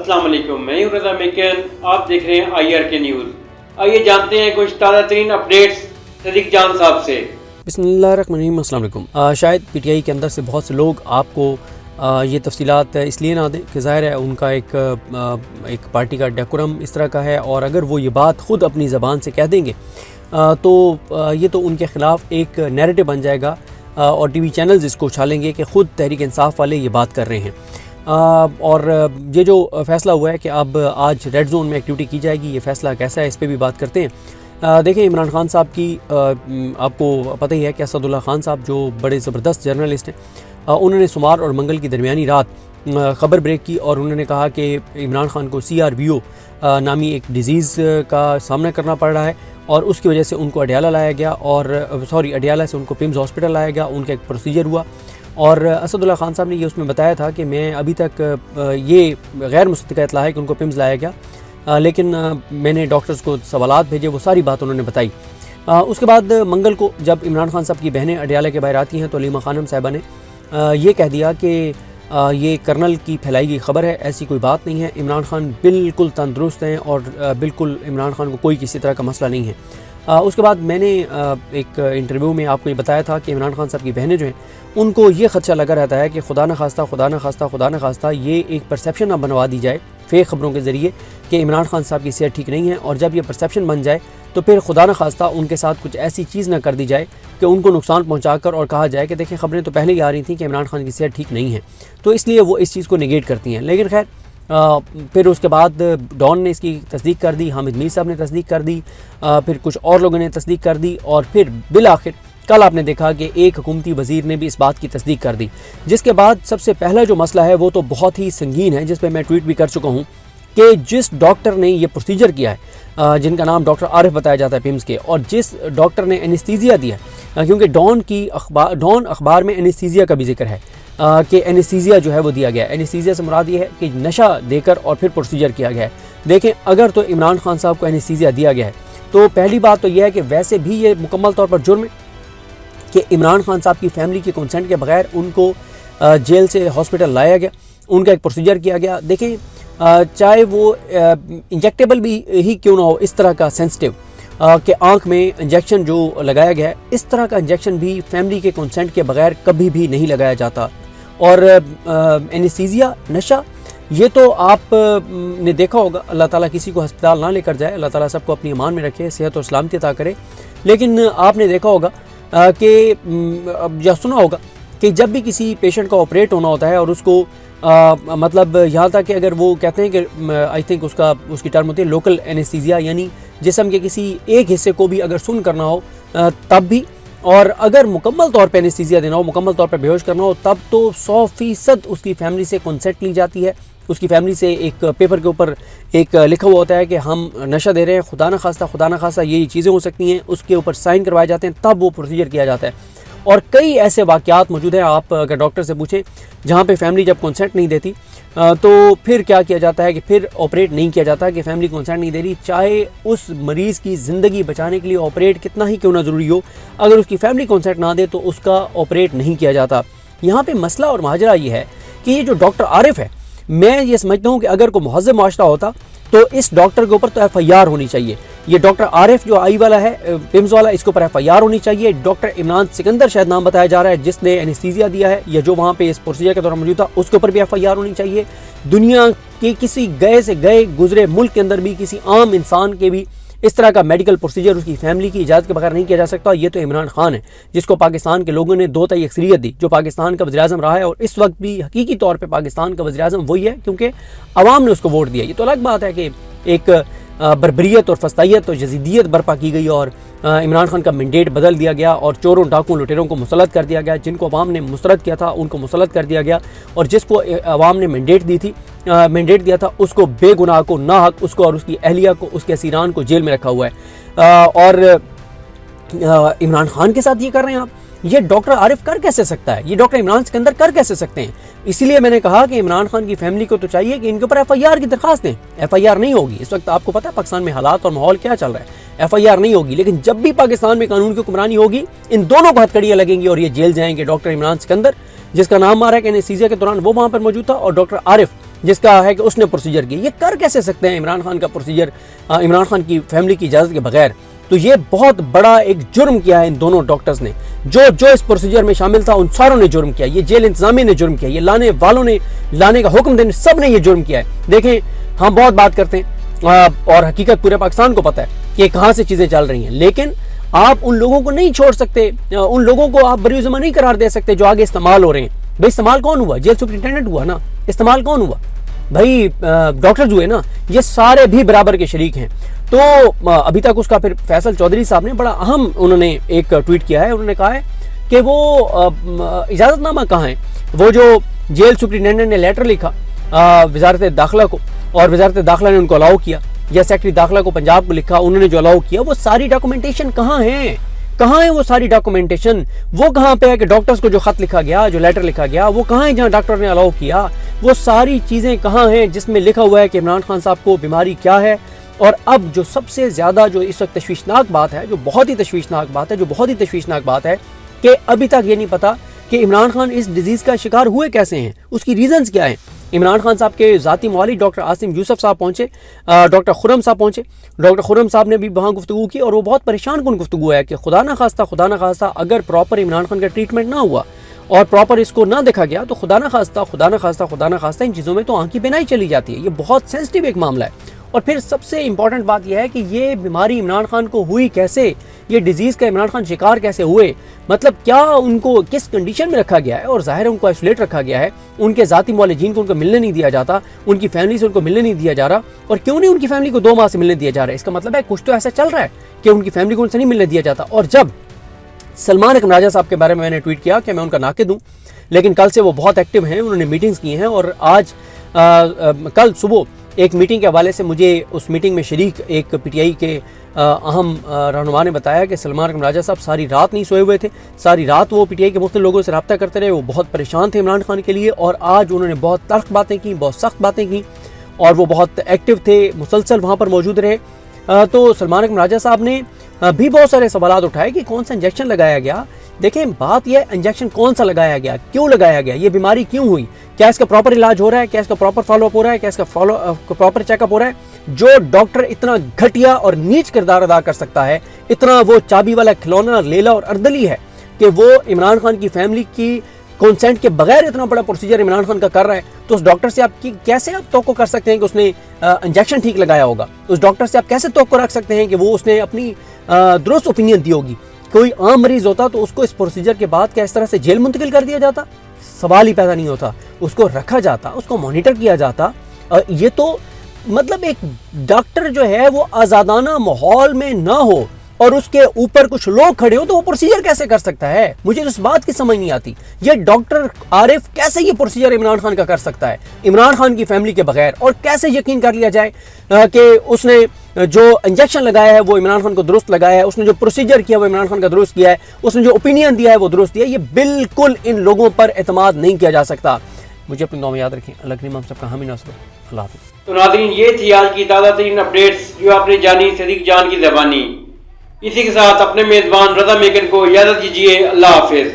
अस्सलाम वालेकुम, मैं हूं रज़ा मेकन। आप देख रहे हैं IRK न्यूज़। आइए जानते हैं कुछ ताज़ा तरीन अपडेट्स सदीक जान साहब से। बिस्मिल्लाहिर्रहमानिर्रहीम। अस्सलाम वालेकुम। शायद PTI के अंदर से बहुत से लोग आपको ये तफसीलात इसलिए ना दें कि ज़ाहिर है उनका एक पार्टी का डेकोरम इस तरह का है, और अगर वो ये बात ख़ुद अपनी ज़बान से कह देंगे तो ये तो उनके ख़िलाफ़ एक नैरेटिव बन जाएगा और TV चैनल्स इसको उछालेंगे कि ख़ुद तहरीक इंसाफ वाले ये बात कर रहे हैं। और ये जो फ़ैसला हुआ है कि अब आज रेड जोन में एक्टिविटी की जाएगी, ये फ़ैसला कैसा है इस पर भी बात करते हैं। देखें, इमरान खान साहब की आपको पता ही है कि असदुल्ला खान साहब जो बड़े ज़बरदस्त जर्नलिस्ट हैं, उन्होंने सोमवार और मंगल की दरमियानी रात ख़बर ब्रेक की और उन्होंने कहा कि इमरान खान को CRVO नामी एक डिज़ीज़ का सामना करना पड़ रहा है और उसकी वजह से उनको अडियाला लाया गया और अडियाला से उनको पिम्स हॉस्पिटल लाया गया, उनका एक प्रोसीजर हुआ। और असदुल्ला खान साहब ने ये उसमें बताया था कि मैं अभी तक ये गैर मुस्तक़िल इत्तला है कि उनको पिम्स लाया गया, लेकिन मैंने डॉक्टर्स को सवालात भेजे, वो सारी बात उन्होंने बताई। उसके बाद मंगल को जब इमरान खान साहब की बहनें अडियाला के बाहर आती हैं तो अलीमा खानम साहिबा ने ये कह दिया कि ये कर्नल की फैलाई गई खबर है, ऐसी कोई बात नहीं है। इमरान खान बिल्कुल तंदुरुस्त हैं और बिल्कुल इमरान खान को कोई किसी तरह का मसला नहीं है। उसके बाद मैंने एक इंटरव्यू में आपको ये बताया था कि इमरान खान साहब की बहनें जो हैं उनको ये खदशा लगा रहता है कि खुदा न खास्ता ये एक परसेप्शन ना बनवा दी जाए फेक खबरों के ज़रिए कि इमरान खान साहब की सेहत ठीक नहीं है, और जब ये परसेप्शन बन जाए तो फिर खुदा न खास्ता उनके साथ कुछ ऐसी चीज़ ना कर दी जाए कि उनको नुकसान पहुंचाकर और कहा जाए कि देखिए खबरें तो पहले ही आ रही थी कि इमरान खान की सेहत ठीक नहीं है, तो इसलिए वो इस चीज़ को नेगेट करती हैं। लेकिन खैर फिर उसके बाद डॉन ने इसकी तस्दीक कर दी, हामिद मीर साहब ने तस्दीक कर दी, फिर कुछ और लोगों ने तस्दीक कर दी, और फिर बिल आखिर कल आपने देखा कि एक हुकूमती वज़ीर ने भी इस बात की तस्दीक कर दी। जिसके बाद सबसे पहला जो मसला है वो तो बहुत ही संगीन है, जिस पर मैं ट्वीट भी कर चुका हूँ कि जिस डॉक्टर ने ये प्रोसीजर किया है, जिनका नाम डॉक्टर आरिफ बताया जाता है पिम्स के, और जिस डॉक्टर ने एनेस्थीसिया दिया है, क्योंकि डॉन अखबार में एनेस्थीसिया का भी जिक्र है कि एनेस्थीसिया जो है वो दिया गया है। एनेस्थीसिया से मुराद ये है कि नशा देकर और फिर प्रोसीजर किया गया है। देखें, अगर तो इमरान खान साहब को एनेस्थीसिया दिया गया है तो पहली बात तो यह है कि वैसे भी ये मुकम्मल तौर पर जुर्म है कि इमरान खान साहब की फैमिली के कंसेंट के बगैर उनको जेल से हॉस्पिटल लाया गया, उनका एक प्रोसीजर किया गया। देखें, चाहे वो इंजेक्टेबल भी ही क्यों ना हो, इस तरह का सेंसिटिव कि आंख में इंजेक्शन जो लगाया गया है, इस तरह का इंजेक्शन भी फैमिली के कंसेंट के बगैर कभी भी नहीं लगाया जाता। और एनेस्थीसिया, नशा, ये तो आप ने देखा होगा। अल्लाह ताला किसी को अस्पताल ना लेकर जाए, अल्लाह ताला सबको अपनी ईमान में रखे, सेहत और सलामती अता करे। लेकिन आपने देखा होगा कि या सुना होगा कि जब भी किसी पेशेंट का ऑपरेट होना होता है और उसको मतलब यहाँ तक कि अगर वो कहते हैं कि आई थिंक उसकी टर्म होती है लोकल एनेस्थीसिया, यानी जिस्म के किसी एक हिस्से को भी अगर सुन करना हो तब भी, और अगर मुकम्मल तौर पर एनेस्थीसिया देना हो, मुकम्मल तौर पर बेहोश करना हो, तब तो 100% उसकी फैमिली से कंसेंट ली जाती है। उसकी फैमिली से एक पेपर के ऊपर एक लिखा हुआ होता है कि हम नशा दे रहे हैं, खुदा न खास्ता ये चीज़ें हो सकती हैं, उसके ऊपर साइन करवाए जाते हैं, तब वो प्रोसीजर किया जाता है। और कई ऐसे वाक़यात मौजूद हैं, आप अगर डॉक्टर से पूछें, जहाँ पे फैमिली जब कंसेंट नहीं देती तो फिर क्या किया जाता है कि फिर ऑपरेट नहीं किया जाता कि फैमिली कंसेंट नहीं दे रही, चाहे उस मरीज़ की ज़िंदगी बचाने के लिए ऑपरेट कितना ही क्यों ना ज़रूरी हो, अगर उसकी फैमिली कंसेंट ना दे तो उसका ऑपरेट नहीं किया जाता। यहाँ पे मसला और माजरा ये है कि ये जो डॉक्टर आरिफ है, मैं ये समझता हूँ कि अगर कोई मुहज़्ज़ब माशरा होता तो इस डॉक्टर के ऊपर तो FIR होनी चाहिए। ये डॉक्टर आरिफ जो आई वाला है, पिम्स वाला, इसके ऊपर FIR होनी चाहिए। डॉक्टर इमरान सिकंदर शायद नाम बताया जा रहा है जिसने एनेस्थीसिया दिया है या जो वहाँ पे इस प्रोसीजर के दौरान मौजूद था, उसके ऊपर भी FIR होनी चाहिए। दुनिया के किसी गए गुजरे मुल्क के अंदर भी किसी आम इंसान के भी इस तरह का मेडिकल प्रोसीजर उसकी फैमिली की इजाज़त के बगैर नहीं किया जा सकता। ये तो इमरान खान है जिसको पाकिस्तान के लोगों ने 2 अक्सरियत दी, जो पाकिस्तान का वज़ीर-ए-आज़म रहा है, और इस वक्त भी हकीकी तौर पे पाकिस्तान का वज़ीर-ए-आज़म वही है क्योंकि अवाम ने उसको वोट दिया। ये तो अलग बात है कि एक बर्बरियत और फस्तायत और यजीदियत बर्पा की गई और इमरान खान का मैंडेट बदल दिया गया और चोरों डाकुओं लुटेरों को मुसल्लत कर दिया गया। जिनको अवाम ने मुस्तरद किया था उनको मुसल्लत कर दिया गया, और जिसको अवाम ने मैंडेट दिया था उसको बेगुनाह को, नाहक उसको और उसकी अहलिया को, उसके असीरान को जेल में रखा हुआ है। और इमरान खान के साथ ये कर रहे हैं आप। ये डॉक्टर आरिफ कर कैसे सकता है, ये डॉक्टर इमरान सिकंदर कर कैसे सकते हैं। इसीलिए मैंने कहा कि इमरान खान की फैमिली को तो चाहिए कि इनके ऊपर FIR की दरखास्त दें। FIR नहीं होगी, इस वक्त आपको पता है पाकिस्तान में हालात और माहौल क्या चल रहा है, FIR नहीं होगी। लेकिन जब भी पाकिस्तान में कानून की हुक्मरानी होगी, इन दोनों को हथकड़ियाँ लगेंगी और ये जेल जाएंगे। डॉक्टर इमरान सिकंदर, जिसका नाम आ रहा है कि एनेस्थीसिया के दौरान वो वहाँ पर मौजूद था, और डॉक्टर आरिफ जिसका है कि उसने प्रोसीजर किया। ये कर कैसे सकते हैं इमरान खान का प्रोसीजर, इमरान खान की फैमिली की इजाज़त के बगैर? तो ये बहुत बड़ा एक जुर्म किया है इन दोनों डॉक्टर्स ने। जो इस प्रोसीजर में शामिल था उन सारों ने जुर्म किया। ये जेल इंतजामिया ने जुर्म किया, ये लाने वालों ने, लाने का हुक्म देने, सब ने ये जुर्म किया है। देखें, हम बहुत बात करते हैं और हकीकत पूरे पाकिस्तान को पता है कि कहाँ से चीज़ें चल रही हैं, लेकिन आप उन लोगों को नहीं छोड़ सकते, उन लोगों को आप बरी-उज़्मा नहीं करार दे सकते जो आगे इस्तेमाल हो रहे हैं। भाई इस्तेमाल कौन हुआ? जेल सुपरिटेंडेंट हुआ ना। इस्तेमाल कौन हुआ? भाई डॉक्टर्स हुए ना। ये सारे भी बराबर के शरीक हैं। तो अभी तक उसका फिर फैसल चौधरी साहब ने बड़ा अहम उन्होंने एक ट्वीट किया है। उन्होंने कहा है कि वो इजाज़तनामा कहाँ है, वो जो जेल सुपरिटेंडेंट ने लेटर लिखा वजारत दाखिला को और वजारत दाखिला ने उनको अलाउ किया, या सेक्रेटरी दाखिला को पंजाब को लिखा, उन्होंने जो अलाउ किया, वो सारी डॉक्यूमेंटेशन कहाँ है? कहाँ है वो सारी डॉक्यूमेंटेशन? वो कहाँ पे है कि डॉक्टर्स को जो खत लिखा गया, जो लेटर लिखा गया, वो कहाँ है जहाँ डॉक्टर ने अलाउ किया? वो सारी चीज़ें कहाँ हैं जिसमें लिखा हुआ है कि इमरान खान साहब को बीमारी क्या है? और अब जो सबसे ज़्यादा जो इस वक्त तशवीशनाक बात है, जो बहुत ही तशवीशनाक बात है कि अभी तक ये नहीं पता कि इमरान खान इस डिजीज़ का शिकार हुए कैसे हैं, उसकी रीज़न्स क्या हैं। इमरान खान साहब के ज़ाती मौलिक डॉक्टर आसिम यूसुफ साहब पहुँचे, डॉक्टर खुर्रम साहब पहुँचे। डॉक्टर खुर्रम साहब ने भी वहाँ गुफ्तगू की और वो बहुत परेशान कुन गुफ्तगू है कि खुदा ना खास्ता अगर प्रॉपर इमरान खान का ट्रीटमेंट ना हुआ और प्रॉपर इसको ना देखा गया तो खुदा ना खास्ता इन चीज़ों में तो आंखी बेनाई चली जाती है। ये बहुत सेंसिटिव एक मामला है। और फिर सबसे इंपॉर्टेंट बात यह है कि ये बीमारी इमरान खान को हुई कैसे, ये डिजीज़ का इमरान खान शिकार कैसे हुए, मतलब क्या उनको किस कंडीशन में रखा गया है, और ज़ाहिर है उनको आइसोलेट रखा गया है, उनके ज़ाती मौलिजीन को उनको मिलने नहीं दिया जाता, उनकी फैमिली से उनको मिलने नहीं दिया जा रहा। और क्यों नहीं उनकी फैमिली को 2 माह से मिलने दिया जा रहा है? इसका मतलब है कुछ तो ऐसा चल रहा है कि उनकी फैमिली को उनसे नहीं मिलने दिया जाता। और जब सलमान अकरम राजा साहब के बारे में मैंने ट्वीट किया कि मैं उनका नाकिद हूँ, लेकिन कल से वो बहुत एक्टिव हैं, उन्होंने मीटिंग्स की हैं और आज कल सुबह एक मीटिंग के हवाले से मुझे उस मीटिंग में शरीक एक पीटीआई के अहम रहनुमा ने बताया कि सलमान अकरम राजा साहब सारी रात नहीं सोए हुए थे, सारी रात वो पीटीआई के मुख्तलिफ लोगों से रब्ता करते रहे, वो बहुत परेशान थे इमरान खान के लिए। और आज उन्होंने बहुत तल्ख बातें की, बहुत सख्त बातें की और वो बहुत एक्टिव थे, मुसलसल वहाँ पर मौजूद रहे। तो सलमान अकरम राजा साहब ने भी बहुत सारे सवाल उठाए कि कौन सा इंजेक्शन लगाया गया। देखें, बात यह इंजेक्शन कौन सा लगाया गया, क्यों लगाया गया, ये बीमारी क्यों हुई, क्या इसका प्रॉपर इलाज हो रहा है, क्या इसका प्रॉपर फॉलोअप हो रहा है, क्या इसका प्रॉपर चेकअप हो रहा है। जो डॉक्टर इतना घटिया और नीच किरदार अदा कर सकता है, इतना वो चाबी वाला खिलौना लेला और अर्दली है कि वो इमरान खान की फैमिली की कंसेंट के बगैर इतना बड़ा प्रोसीजर इमरान खान का कर रहा है, तो उस डॉक्टर से आप कैसे आप तवक्को कर सकते हैं कि उसने इंजेक्शन ठीक लगाया होगा? उस डॉक्टर से आप कैसे तवक्को रख सकते हैं कि वो उसने अपनी दुरुस्त ओपिनियन दी होगी? कोई आम मरीज होता तो उसको इस प्रोसीजर के बाद क्या इस तरह से जेल मुंतकिल कर दिया जाता? सवाल ही पैदा नहीं होता। उसको रखा जाता, उसको मॉनिटर किया जाता। ये तो मतलब एक डॉक्टर जो है वो आज़ादाना माहौल में ना हो और उसके ऊपर कुछ लोग खड़े हो तो वो प्रोसीजर कैसे कर सकता है? मुझे इस बात की समझ नहीं आती। ये डॉक्टर आरिफ कैसे ये प्रोसीजर इमरान खान का कर सकता है इमरान खान की फैमिली के बगैर? और कैसे यकीन कर लिया जाए कि उसने जो इंजेक्शन लगाया है वो इमरान खान को दुरुस्त लगाया है, उसने जो प्रोसीजर किया वो इमरान खान का दुरुस्त किया है, उसने जो ओपिनियन दिया है वो दुरुस्त दिया है? ये बिल्कुल इन लोगों पर एतमाद नहीं किया जा सकता। मुझे अपनी दुआ में याद रखें। अल्लाह करीम हम सबका हामी नासिर। अल्लाह हाफ़िज़। तो नाज़रीन, ये थी आज की ताज़ा तरीन अपडेट्स जो आपने जानी सदीक जान की ज़बानी। इसी के साथ अपने मेज़बान रज़ा मेकन को इजाज़त दीजिए। अल्लाह हाफ़िज़।